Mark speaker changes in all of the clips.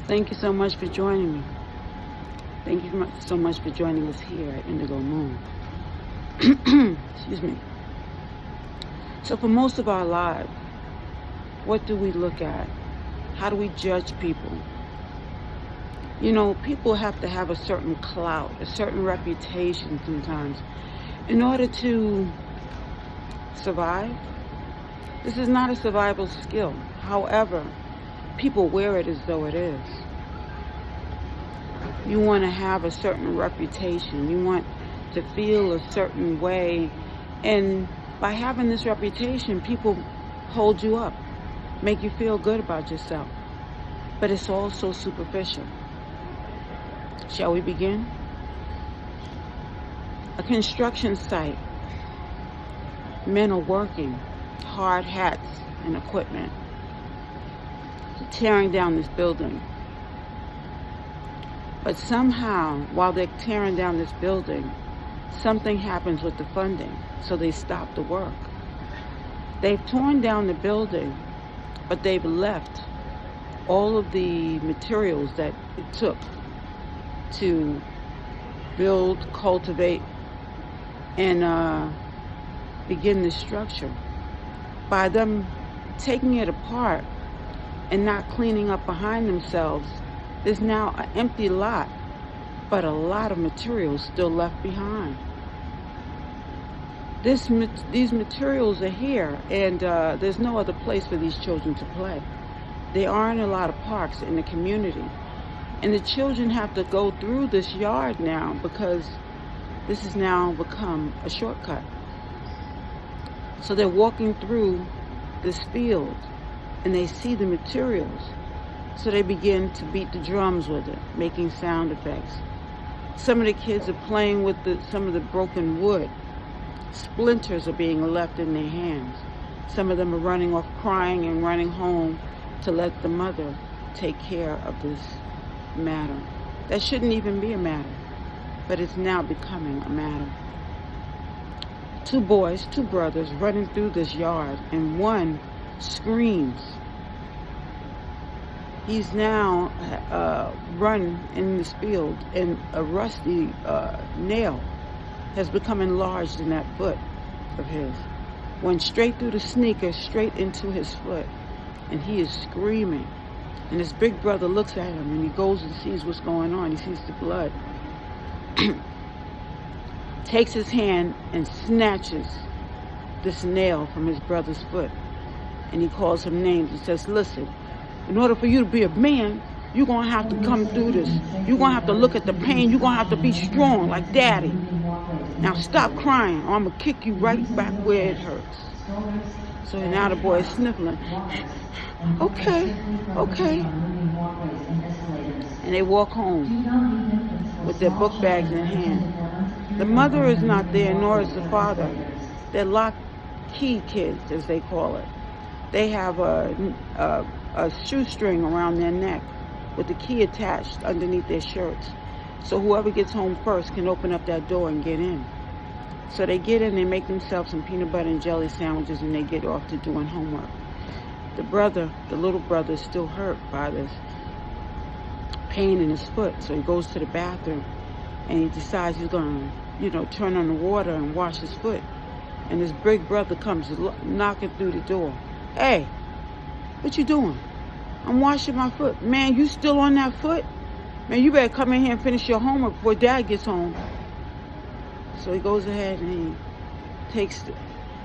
Speaker 1: Thank you so much for joining me. Thank you so much for joining us here at Indigo Moon. Excuse me. So for most of our lives, what do we look at? How do we judge people? You know, people have to have a certain clout, a certain reputation sometimes in order to survive. This is not a survival skill. However, people wear it as though it is. You want to have a certain reputation. You want to feel a certain way. And by having this reputation, people hold you up, make you feel good about yourself. But it's all so superficial. Shall we begin? A construction site. Men are working, hard hats and equipment, tearing down this building. But somehow, while they're tearing down this building, something happens with the funding, so they stop the work. They've torn down the building, but they've left all of the materials that it took to build, cultivate, and begin the structure. By them taking it apart and not cleaning up behind themselves, there's now an empty lot, but a lot of materials still left behind. These materials are here, and there's no other place for these children to play. There aren't a lot of parks in the community. And the children have to go through this yard now because this has now become a shortcut. So they're walking through this field and they see the materials. So they begin to beat the drums with it, making sound effects. Some of the kids are playing with some of the broken wood. Splinters are being left in their hands. Some of them are running off crying and running home to let the mother take care of this matter. That shouldn't even be a matter, but it's now becoming a matter. Two brothers running through this yard, and one screams. He's now run in this field, and a rusty nail has become enlarged in that foot of his. Went straight through the sneaker, straight into his foot, and he is screaming. And his big brother looks at him, and he goes and sees what's going on. He sees the blood. Takes his hand and snatches this nail from his brother's foot. And he calls him names and says, listen, in order for you to be a man, you're going to have to come through this. You're going to have to look at the pain. You're going to have to be strong like daddy. Now stop crying, or I'm going to kick you right back where it hurts. So now the boy is sniffling. Okay. And they walk home with their book bags in hand. The mother is not there, nor is the father. They're lock key kids, as they call it. They have a shoestring around their neck with the key attached underneath their shirts. So whoever gets home first can open up that door and get in. So they get in, they make themselves some peanut butter and jelly sandwiches, and they get off to doing homework. The little brother is still hurt by this pain in his foot. So he goes to the bathroom and he decides he's going to, turn on the water and wash his foot. And his big brother comes knocking through the door. Hey, what you doing? I'm washing my foot. Man, you still on that foot? Man, you better come in here and finish your homework before Dad gets home. So he goes ahead and he takes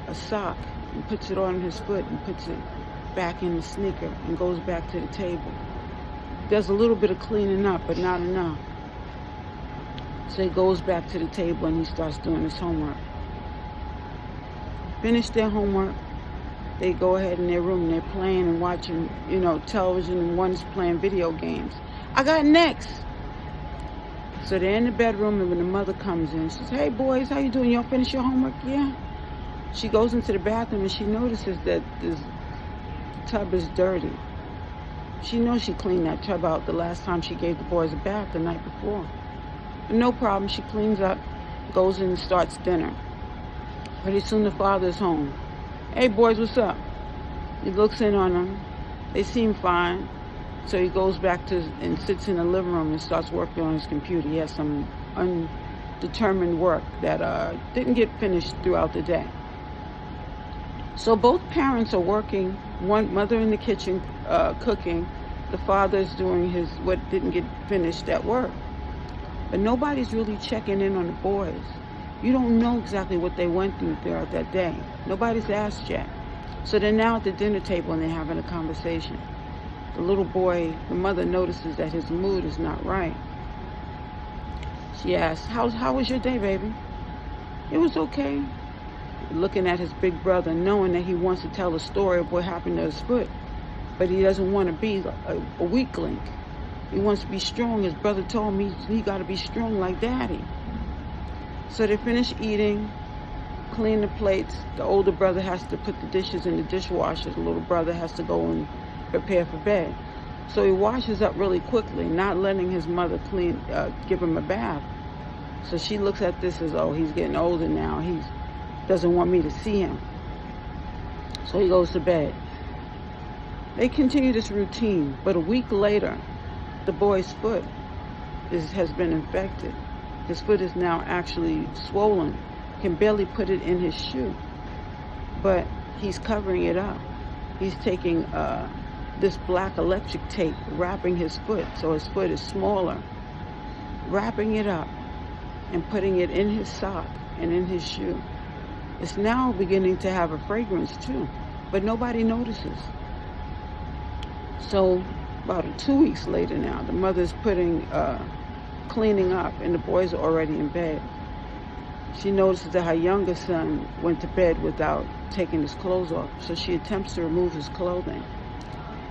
Speaker 1: a sock and puts it on his foot and puts it back in the sneaker and goes back to the table. Does a little bit of cleaning up, but not enough. So he goes back to the table and he starts doing his homework. Finish their homework. They go ahead in their room and they're playing and watching, television, and one's playing video games. I got next. So they're in the bedroom, and when the mother comes in, she says, hey boys, how you doing? Y'all finish your homework? Yeah. She goes into the bathroom and she notices that this tub is dirty. She knows she cleaned that tub out the last time she gave the boys a bath the night before. But no problem, she cleans up, goes in and starts dinner. Pretty soon the father's home. Hey boys, what's up? He looks in on them. They seem fine. So he goes back to and sits in the living room and starts working on his computer. He has some undetermined work that didn't get finished throughout the day. So both parents are working, one mother in the kitchen cooking, the father's doing his what didn't get finished at work. But nobody's really checking in on the boys. You don't know exactly what they went through throughout that day. Nobody's asked yet. So they're now at the dinner table and they're having a conversation. The little boy, the mother notices that his mood is not right. She asks, how was your day, baby? It was okay. Looking at his big brother, knowing that he wants to tell a story of what happened to his foot, but he doesn't want to be a weak link. He wants to be strong. His brother told me he got to be strong like daddy. So they finish eating, clean the plates. The older brother has to put the dishes in the dishwasher. The little brother has to go and prepare for bed. So he washes up really quickly, not letting his mother give him a bath. So she looks at this as, oh, he's getting older now. He doesn't want me to see him. So he goes to bed. They continue this routine, but a week later, the boy's foot has been infected. His foot is now actually swollen. Can barely put it in his shoe, but he's covering it up. He's taking this black electric tape, wrapping his foot so his foot is smaller, wrapping it up and putting it in his sock and in his shoe. It's now beginning to have a fragrance too, but nobody notices. So about 2 weeks later now, the mother's cleaning up and the boys are already in bed. She notices that her younger son went to bed without taking his clothes off, so she attempts to remove his clothing.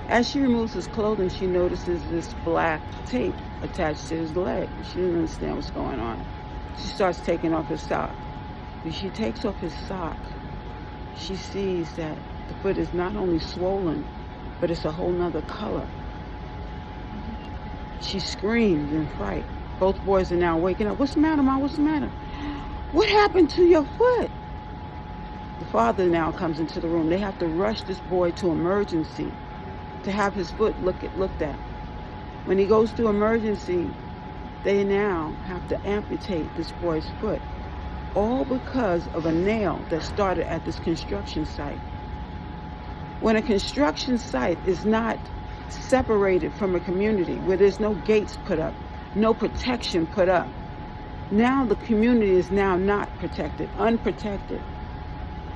Speaker 1: As she removes his clothing, she notices this black tape attached to his leg. She doesn't understand what's going on. She starts taking off his sock. When she takes off his sock, she sees that the foot is not only swollen, but it's a whole nother color. She screams in fright. Both boys are now waking up. What's the matter, Mom? What's the matter? What happened to your foot? The father now comes into the room. They have to rush this boy to emergency to have his foot looked at. When he goes to emergency, they now have to amputate this boy's foot, all because of a nail that started at this construction site. When a construction site is not separated from a community, where there's no gates put up, no protection put up, now the community is now not protected, unprotected.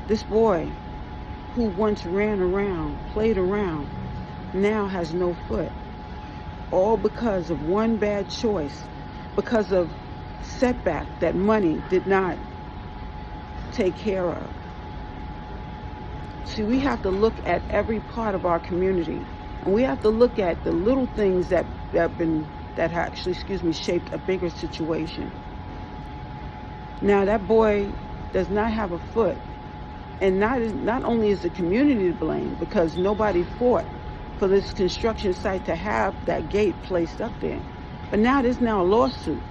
Speaker 1: This boy, who once ran around, played around, now has no foot. All because of one bad choice, because of setback that money did not take care of. See, we have to look at every part of our community, and we have to look at the little things that actually shaped a bigger situation. Now that boy does not have a foot, and not only is the community to blame because nobody fought for this construction site to have that gate placed up there, but now there's now a lawsuit.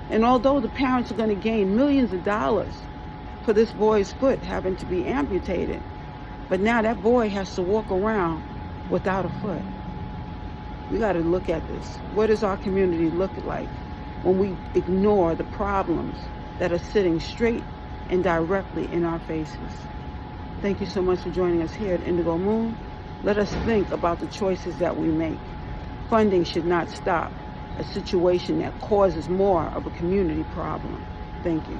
Speaker 1: And although the parents are going to gain millions of dollars for this boy's foot having to be amputated, but now that boy has to walk around without a foot. We got to look at this. What does our community look like when we ignore the problems that are sitting straight and directly in our faces? Thank you so much for joining us here at Indigo Moon. Let us think about the choices that we make. Funding should not stop a situation that causes more of a community problem. Thank you.